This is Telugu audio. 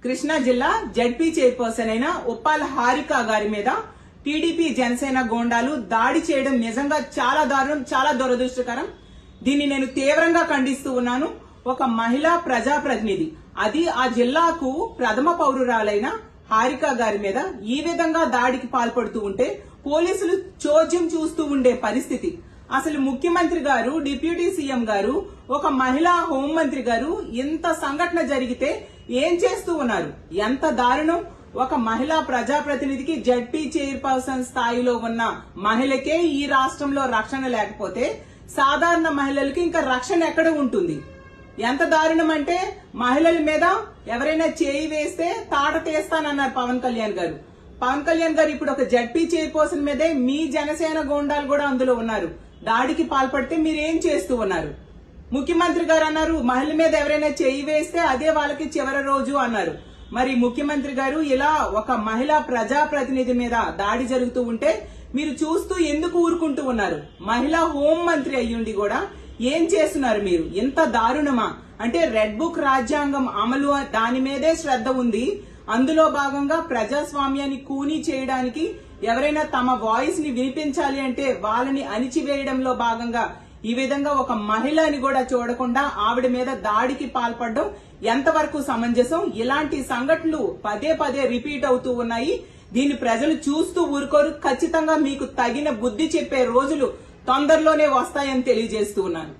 కృష్ణా జిల్లా జడ్పీ చైర్పర్సన్ అయిన ఉప్పాల హారిక గారి మీద టీడీపీ జనసేన గోండాలు దాడి చేయడం నిజంగా చాలా దారుణం, చాలా దురదృష్టకరం. దీన్ని నేను తీవ్రంగా ఖండిస్తూ ఉన్నాను. ఒక మహిళా ప్రజాప్రతినిధి, అది ఆ జిల్లాకు ప్రథమ పౌరురాలైన హారిక గారి మీద ఈ విధంగా దాడికి పాల్పడుతూ ఉంటే పోలీసులు చోద్యం చూస్తూ ఉండే పరిస్థితి. అసలు ముఖ్యమంత్రి గారు, డిప్యూటీ సీఎం గారు, ఒక మహిళా హోంమంత్రి గారు ఇంత సంఘటన జరిగితే ఏం చేస్తూ ఉన్నారు? ఎంత దారుణం! ఒక మహిళా ప్రజాప్రతినిధికి, జడ్పీ చైర్పర్సన్ స్థాయిలో ఉన్న మహిళకే ఈ రాష్ట్రంలో రక్షణ లేకపోతే సాధారణ మహిళలకి ఇంకా రక్షణ ఎక్కడ ఉంటుంది? ఎంత దారుణం అంటే, మహిళల మీద ఎవరైనా చేయి వేస్తే తాట తీస్తానన్నారు పవన్ కళ్యాణ్ గారు. పవన్ కళ్యాణ్ గారు ఇప్పుడు ఒక జడ్పీ చైర్పర్సన్ మీదే మీ జనసేన గోండాలు కూడా అందులో ఉన్నారు. దాడికి పాల్పడితే మీరేం చేస్తూ ఉన్నారు? ముఖ్యమంత్రి గారు అన్నారు, మహిళ మీద ఎవరైనా చేయి వేస్తే అదే వాళ్ళకి చివరి రోజు అన్నారు. మరి ముఖ్యమంత్రి గారు ఇలా ఒక మహిళా ప్రజాప్రతినిధి మీద దాడి జరుగుతూ ఉంటే మీరు చూస్తూ ఎందుకు ఊరుకుంటూ ఉన్నారు? మహిళా హోం మంత్రి అయ్యుండి కూడా ఏం చేస్తున్నారు మీరు? ఎంత దారుణమా అంటే, రెడ్ బుక్ రాజ్యాంగం అమలు దాని మీదే శ్రద్ధ ఉంది. అందులో భాగంగా ప్రజాస్వామ్యాన్ని కూనీ చేయడానికి, ఎవరైనా తమ వాయిస్ ని వినిపించాలి అంటే వాళ్ళని అణిచివేయడంలో భాగంగా ఈ విధంగా ఒక మహిళని కూడా చూడకుండా ఆవిడ మీద దాడికి పాల్పడడం ఎంతవరకు సమంజసం? ఇలాంటి సంఘటనలు పదే పదే రిపీట్ అవుతూ ఉన్నాయి. దీన్ని ప్రజలు చూస్తూ ఊరుకోరు. ఖచ్చితంగా మీకు తగిన బుద్ధి చెప్పే రోజులు తొందరలోనే వస్తాయని తెలియజేస్తూ ఉన్నాను.